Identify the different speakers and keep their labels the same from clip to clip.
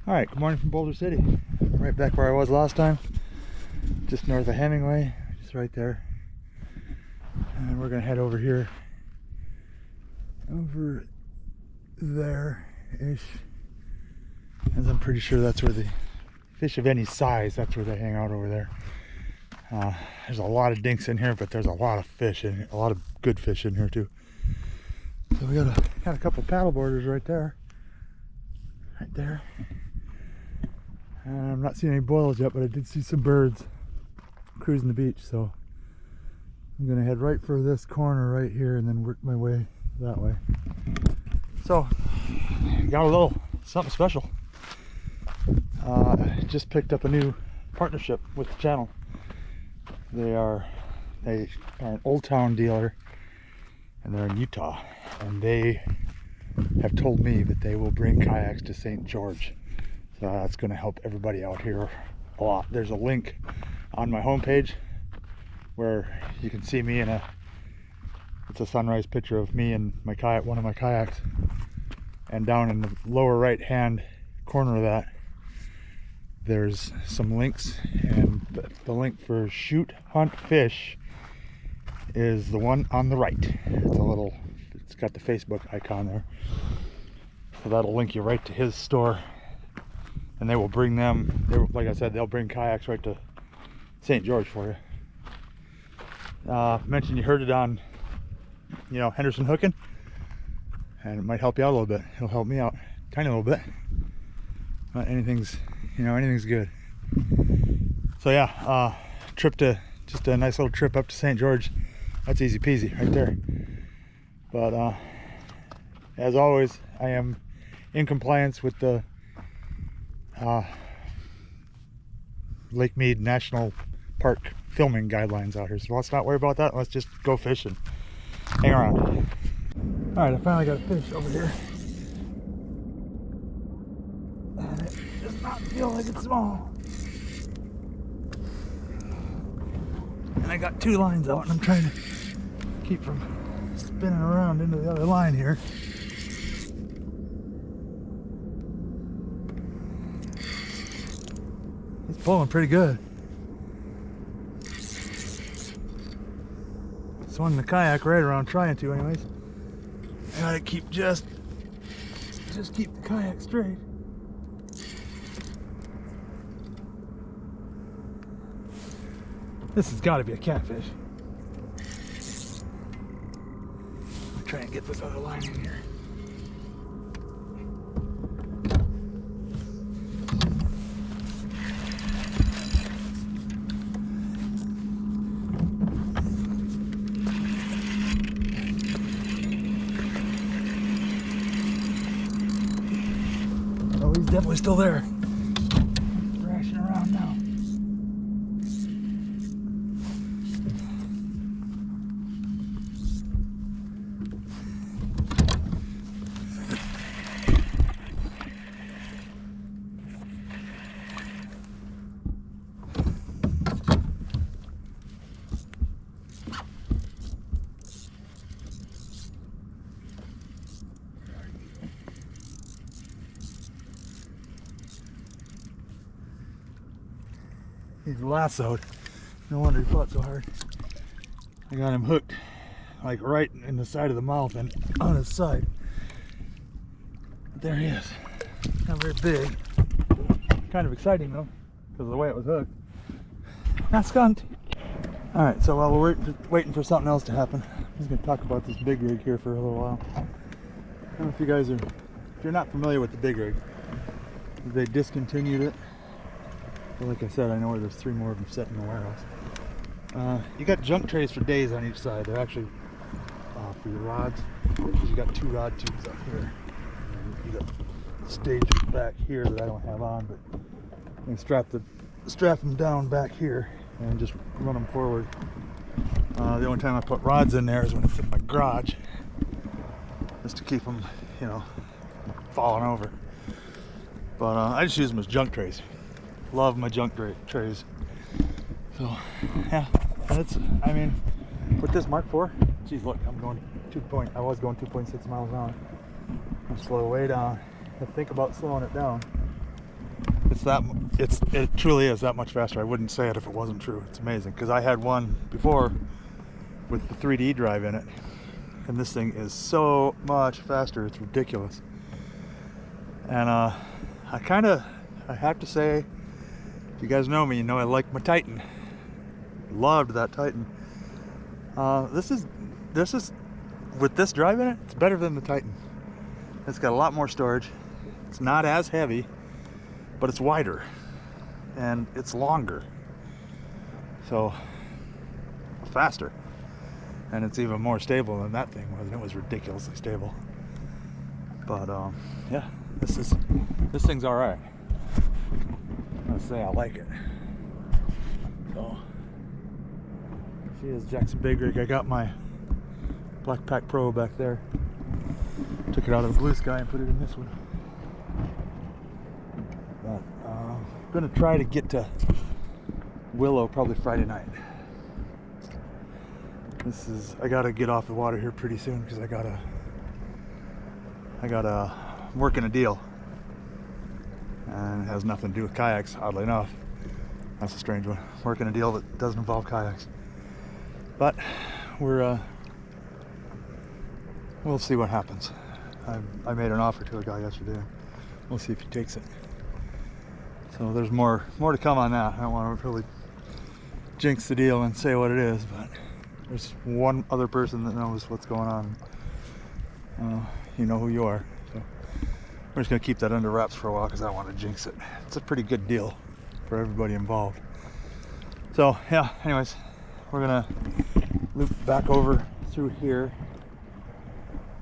Speaker 1: All right, good morning from Boulder City. Right back where I was last time, just north of Hemingway, just right there. And we're gonna head over here, over there-ish, as I'm pretty sure that's where the fish of any size, that's where they hang out over there. There's a lot of dinks in here, but there's a lot of fish in here, a lot of good fish in here too. So we got a couple paddle boarders right there. Right there. I'm not seeing any boils yet, but I did see some birds cruising the beach, so I'm gonna head right for this corner right here and then work my way that way. So, got a little something special. Just picked up a new partnership with the channel. They are an Old Town dealer, and they're in Utah, and they have told me that they will bring kayaks to St. George. So that's going to help everybody out here a lot. There's a link on my homepage where you can see me in it's a sunrise picture of me and my kayak, one of my kayaks, and down in the lower right hand corner of that there's some links, and the link for Shoot Hunt Fish is the one on the right. It's got the Facebook icon there, so that'll link you right to his store, and they will bring like I said, they'll bring kayaks right to St. George for you. Mentioned you heard it on Henderson Hooking, and it might help you out a little bit. It'll help me out a tiny little bit, but anything's good. So yeah, just a nice little trip up to St. George. That's easy peasy right there. But as always, I am in compliance with the Lakemead National Park filming guidelines out here, so let's not worry about that. Let's just go fishing. Hang around. All right, I finally got a fish over here, and it does not feel like it's small. And I got two lines out, and I'm trying to keep from spinning around into the other line here. He's pulling pretty good. Swung the kayak right around, trying to anyways. I gotta keep just keep the kayak straight. This has got to be a catfish. I'll try and get this other line in here. Oh, he's definitely still there. Thrashing around now. He's lassoed. No wonder he fought so hard. I got him hooked like right in the side of the mouth and on his side. But there he is. Not very big. Kind of exciting though, because of the way it was hooked. Not skunked. Alright, so while we're waiting for something else to happen, I'm just going to talk about this big rig here for a little while. I don't know if you guys if you're not familiar with the big rig, they discontinued it. But like I said, I know where there's 3 more of them sitting in the warehouse. You got junk trays for days on each side. They're actually for your rods. You got 2 rod tubes up here. And you got stages back here that I don't have on, but you can strap them down back here and just run them forward. The only time I put rods in there is when it's in my garage, just to keep them, falling over. But I just use them as junk trays. Love my junk trays. So yeah, with this Mark IV, geez, look, I'm going I was going 2.6 miles an hour. I'm slow way down. I think about slowing it down. it truly is that much faster. I wouldn't say it if it wasn't true. It's amazing, because I had one before with the 3D drive in it, and this thing is so much faster. It's ridiculous. And I have to say, if you guys know me, you know I like my Titan. Loved that Titan. This is with this drive in it, it's better than the Titan. It's got a lot more storage. It's not as heavy, but it's wider and it's longer, so faster, and it's even more stable than that thing was. It was ridiculously stable. But yeah, this thing's all right. I'm gonna say I like it. So see, is Jackson Big Rig. I got my Black Pack Pro back there. Took it out of the blue sky and put it in this one. But I'm gonna try to get to Willow probably Friday night. I gotta get off the water here pretty soon, because I gotta working a deal, and it has nothing to do with kayaks, oddly enough. That's a strange one. Working a deal that doesn't involve kayaks. But we'll see what happens. I made an offer to a guy yesterday. We'll see if he takes it. So there's more to come on that. I don't want to really jinx the deal and say what it is, but there's one other person that knows what's going on. You know who you are. So we're just gonna keep that under wraps for a while, because I don't want to jinx it. It's a pretty good deal for everybody involved. So yeah, anyways, we're gonna loop back over through here,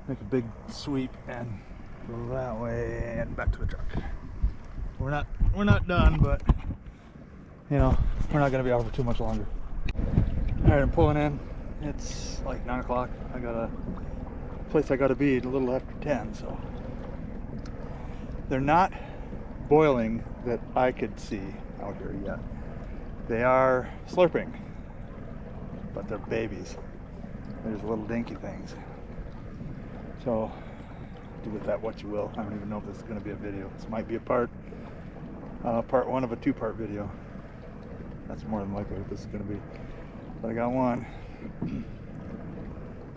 Speaker 1: make a big sweep, and go that way and back to the truck. We're not done, but you know, we're not gonna be out for too much longer. All right, I'm pulling in. It's like 9 o'clock. I got a place I gotta be a little after 10, so they're not boiling that I could see out here yet. They are slurping, but they're babies. There's little dinky things. So do with that what you will. I don't even know if this is going to be a video. This might be a part one of a two-part video. That's more than likely what this is going to be. But I got one.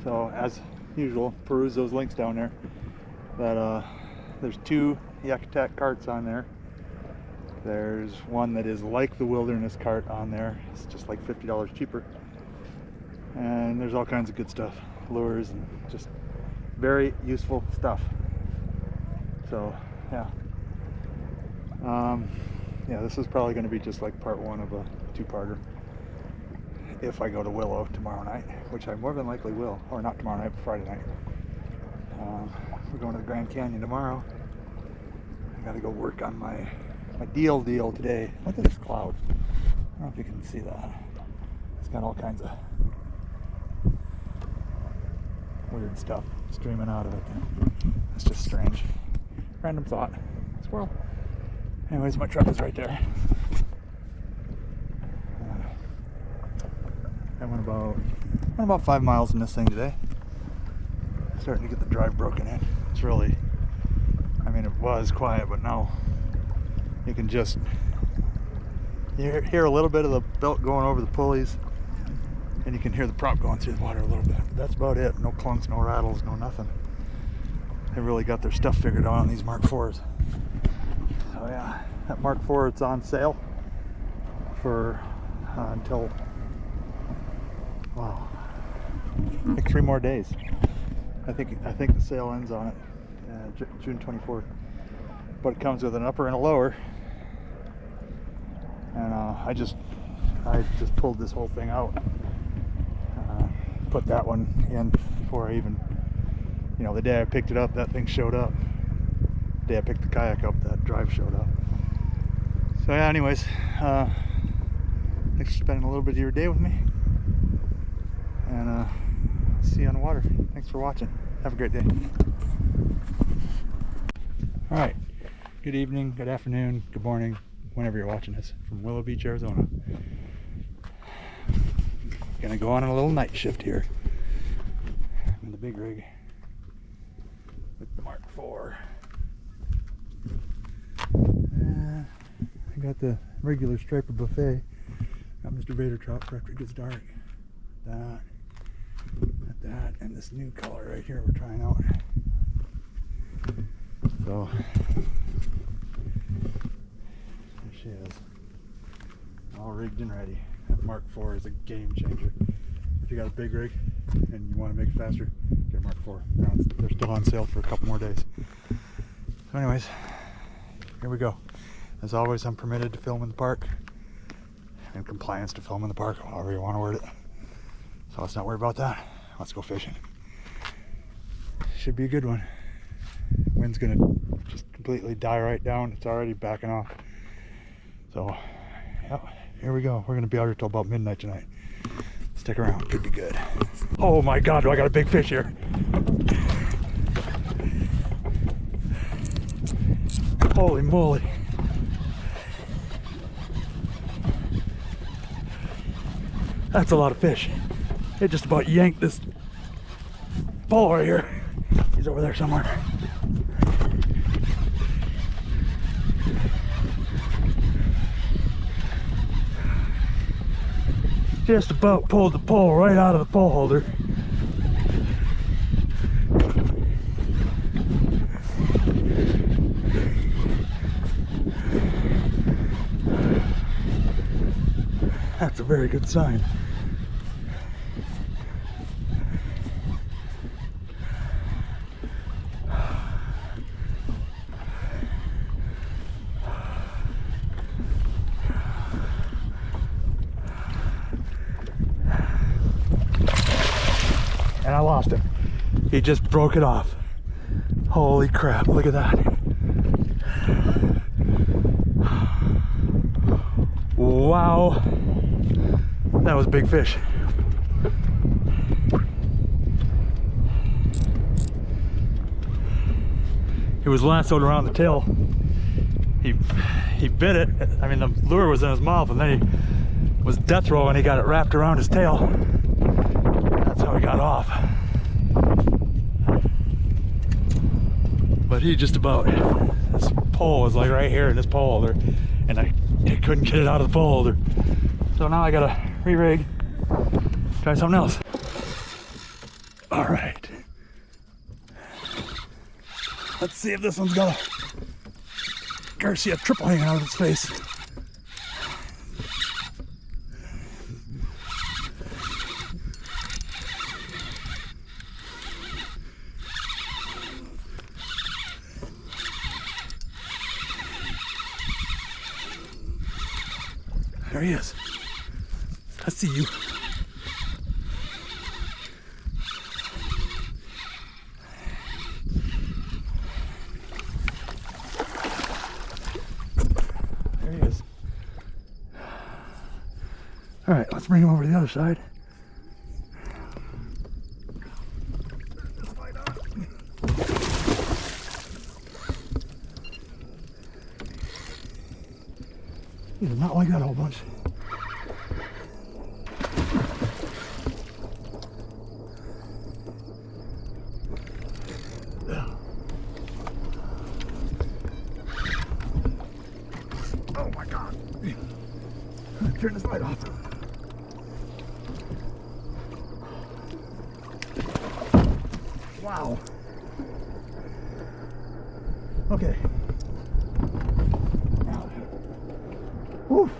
Speaker 1: So as usual, peruse those links down there. That there's 2 Yakutat carts on there. There's one that is like the wilderness cart on there. It's just like $50 cheaper. And there's all kinds of good stuff, lures and just very useful stuff. So yeah, yeah, this is probably going to be just like part 1 of a 2-parter. If I go to Willow tomorrow night, which I more than likely will, or not tomorrow night, but Friday night. We're going to the Grand Canyon tomorrow. I got to go work on my deal today. Look at this cloud. I don't know if you can see that. It's got all kinds of weird stuff streaming out of it. It's just strange. Random thought. Squirrel. Anyways, my truck is right there. I went about 5 miles in this thing today. Starting to get the drive broken in. It's really, I mean, it was quiet, but now you can just hear a little bit of the belt going over the pulleys, and you can hear the prop going through the water a little bit. But that's about it. No clunks, no rattles, no nothing. They really got their stuff figured out on these Mark IVs. So yeah, that Mark IV, it's on sale for until, wow, like 3 more days. I think the sale ends on it June 24th. But it comes with an upper and a lower. And I just pulled this whole thing out. Put that one in before I even, you know, the day I picked it up, that thing showed up. The day I picked the kayak up, that drive showed up. So yeah, anyways, thanks for spending a little bit of your day with me. And see you on the water. Thanks for watching. Have a great day. All right. Good evening, good afternoon, good morning, whenever you're watching this, from Willow Beach, Arizona. Gonna go on a little night shift here. I'm in the big rig with the Mark IV. got the regular striper buffet. Got Mr. Vader trout for after it gets dark. That, and this new color right here we're trying out. So there she is, all rigged and ready. That Mark IV is a game changer. If you got a big rig and you want to make it faster, get Mark IV. Now they're still on sale for a couple more days. So anyways, here we go. As always, I'm permitted to film in the park, and compliance to film in the park, however you want to word it. So let's not worry about that. Let's go fishing. Should be a good one. Wind's gonna just completely die right down. It's already backing off. So, yeah, here we go. We're gonna be out here till about midnight tonight. Stick around, could be good. Oh my God, do I got a big fish here. Holy moly. That's a lot of fish. It just about yanked this pole right here. He's over there somewhere. Just about pulled the pole right out of the pole holder. That's a very good sign. And I lost him. He just broke it off. Holy crap, look at that. Wow. That was a big fish. He was lassoed around the tail. He bit it. I mean, the lure was in his mouth, and then he was death row and he got it wrapped around his tail. That's how he got off. But he just about, this pole was like right here in this pole holder, and I couldn't get it out of the pole holder. So now I gotta re-rig, try something else. All right. Let's see if this one's got a Garcia triple hanging out of its face. There he is. I see you. There he is. All right, let's bring him over to the other side. He does not like that whole bunch. Oh my God. Turn this light off. Wow. Okay. Whew.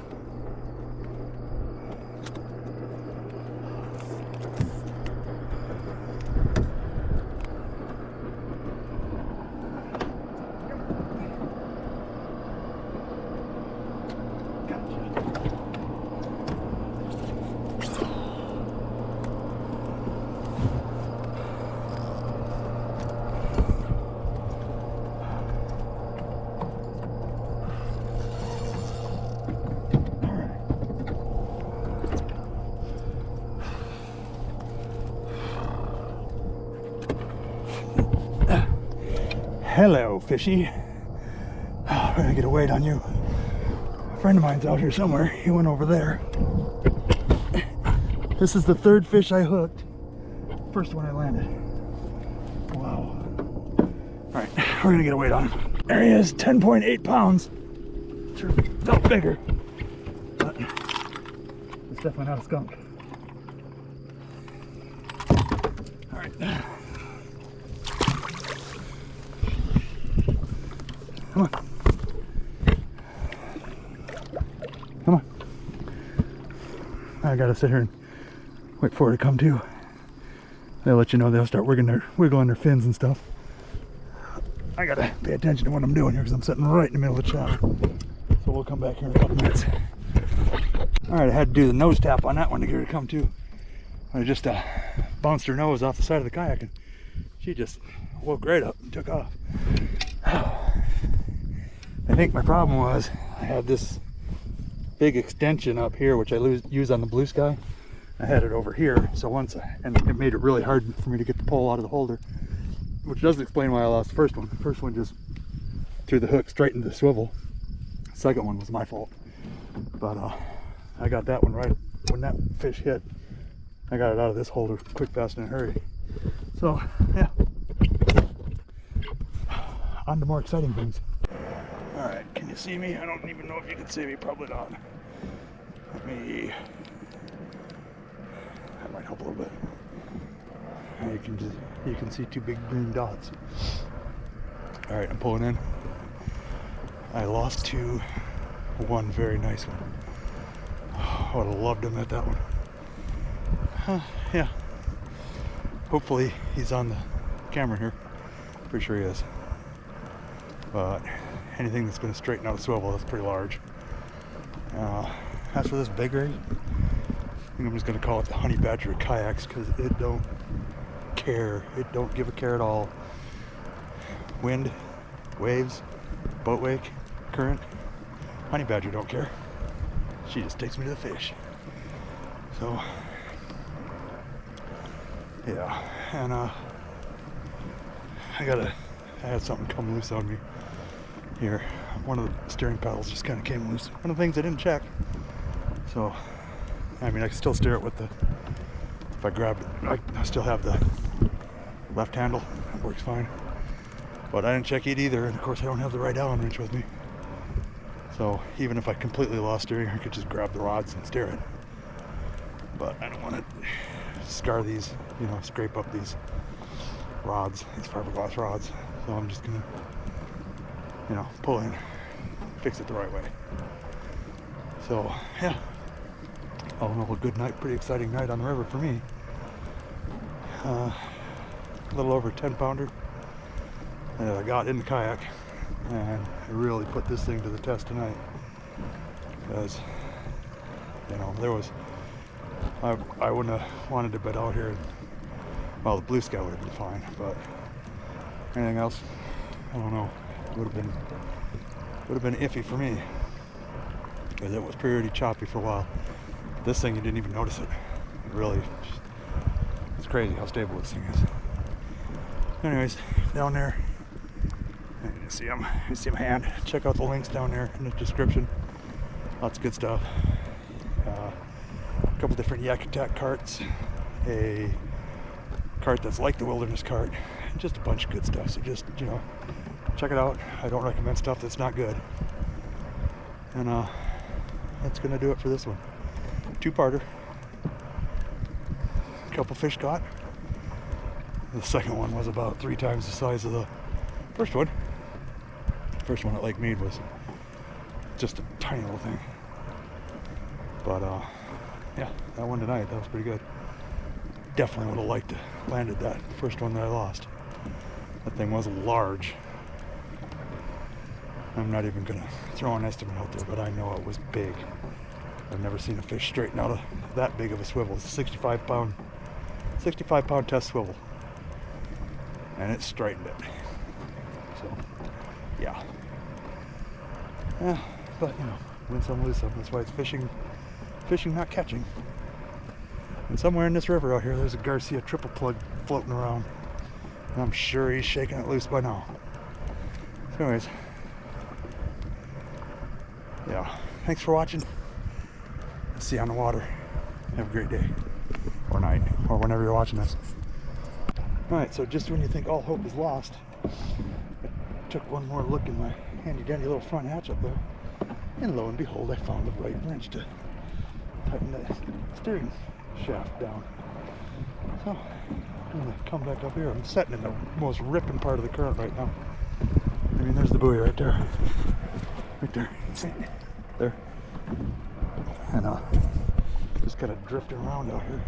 Speaker 1: Hello, fishy. Oh, we're gonna get a weight on you. A friend of mine's out here somewhere. He went over there. This is the third fish I hooked. First one I landed. Wow. All right, we're gonna get a weight on him. There he is, 10.8 pounds. Sure felt bigger, but it's definitely not a skunk. All right. Come on. Come on. I gotta sit here and wait for it to come to. They'll let you know, they'll start wiggling their fins and stuff. I gotta pay attention to what I'm doing here because I'm sitting right in the middle of the channel. So we'll come back here in a couple minutes. Alright, I had to do the nose tap on that one to get her to come to. I just bounced her nose off the side of the kayak and she just woke right up and took off. I think my problem was I had this big extension up here which I use on the blue sky. I had it over here, so and it made it really hard for me to get the pole out of the holder, which doesn't explain why I lost the first one. The first one just threw the hook straight into the swivel. The second one was my fault, but I got that one right when that fish hit. I got it out of this holder quick, fast, and in a hurry. So yeah, on to more exciting things. All right, can you see me? I don't even know if you can see me. Probably not. Let me. That might help a little bit. You can see two big green dots. All right, I'm pulling in. I lost to one very nice one. I would have loved him at that one. Yeah. Hopefully he's on the camera here. Pretty sure he is. But anything that's going to straighten out a swivel, that's pretty large. As for this big rig, I think I'm just going to call it the honey badger of kayaks because it don't care. It don't give a care at all. Wind, waves, boat wake, current. Honey badger don't care. She just takes me to the fish. So yeah, and I had something come loose on me here. One of the steering paddles just kind of came loose. One of the things I didn't check. So I mean, I can still steer it with the, if I grab it, I still have the left handle, it works fine. But I didn't check it either, and of course I don't have the right Allen wrench with me. So even if I completely lost steering, I could just grab the rods and steer it. But I don't want to scar these, you know, scrape up these rods, these fiberglass rods. So I'm just gonna, you know, pull in, fix it the right way. So yeah. All in all, a good night, pretty exciting night on the river for me. A little over a 10-pounder that I got in the kayak, and I really put this thing to the test tonight because, you know, I wouldn't have wanted to bed out here. And, well, the blue sky would have been fine, but anything else, I don't know. It would have been iffy for me because it was pretty choppy for a while. This thing, you didn't even notice it. Really, it's crazy how stable this thing is. Anyways, down there, you see him. You see my hand. Check out the links down there in the description. Lots of good stuff. A couple different yak attack carts, a cart that's like the wilderness cart, and just a bunch of good stuff. So just, you know, check it out. I don't recommend stuff that's not good. And that's gonna do it for this one. Two-parter. A couple fish caught. The second one was about 3 times the size of the first one. The first one at Lake Mead was just a tiny little thing. But yeah, that one tonight, that was pretty good. Definitely would have liked to landed that first one that I lost. That thing was large. I'm not even gonna throw an estimate out there, but I know it was big. I've never seen a fish straighten out of that big of a swivel. It's a 65 pound test swivel, and it straightened it. So yeah, but you know, win some, lose some. That's why it's fishing not catching. And somewhere in this river out here, there's a Garcia triple plug floating around, and I'm sure he's shaking it loose by now. So anyways, yeah, thanks for watching. See you on the water. Have a great day or night or whenever you're watching this. Alright, so just when you think all hope is lost, I took one more look in my handy dandy little front hatch up there, And lo and behold, I found the right wrench to tighten the steering shaft down. So I'm gonna come back up here. I'm setting in the most ripping part of the current right now. I mean, there's the buoy right there. Right there. There. And just kind of drifting around out here.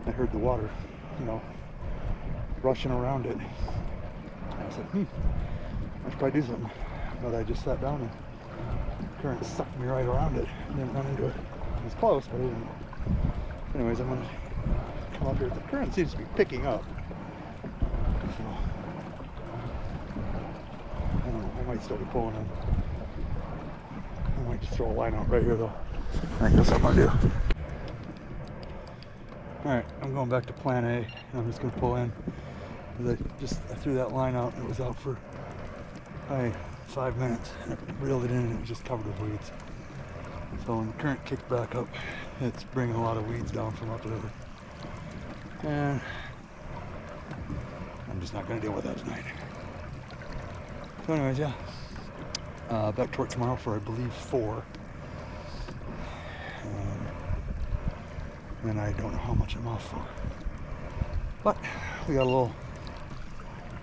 Speaker 1: I heard the water, you know, rushing around it. And I said, I should probably do something. But I just sat down and the current sucked me right around it. I didn't run into it. It was close, but I didn't. Anyways, I'm gonna come up here. The current seems to be picking up. So, I don't know, I might still be pulling in. I might just throw a line out right here though. I think that's what I'm gonna do. Alright, I'm going back to plan A. I'm just gonna pull in. I threw that line out and it was out for 5 minutes. And I reeled it in and it was just covered with weeds. So when the current kicked back up, it's bringing a lot of weeds down from up there. And I'm just not gonna deal with that tonight. So anyways, yeah. Back to work tomorrow for, I believe, 4. And I don't know how much I'm off for. But we got a little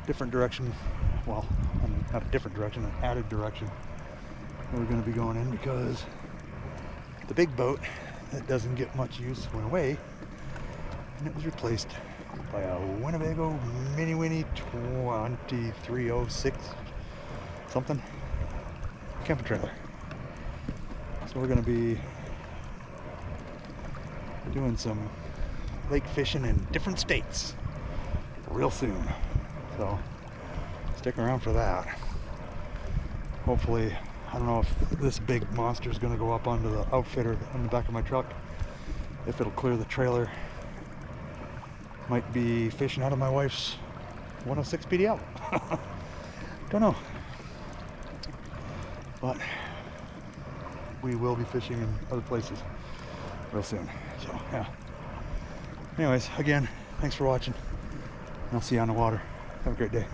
Speaker 1: different direction. Well, not a different direction, an added direction we're going to be going in, because the big boat that doesn't get much use went away, and it was replaced by a Winnebago Mini Winnie 2306 something camping trailer. So we're going to be doing some lake fishing in different states real soon. So stick around for that. Hopefully, I don't know if this big monster is going to go up onto the outfitter on the back of my truck. If it'll clear the trailer. Might be fishing out of my wife's 106 PDL. Don't know. But we will be fishing in other places real soon. So yeah. Anyways, again, thanks for watching. I'll see you on the water. Have a great day.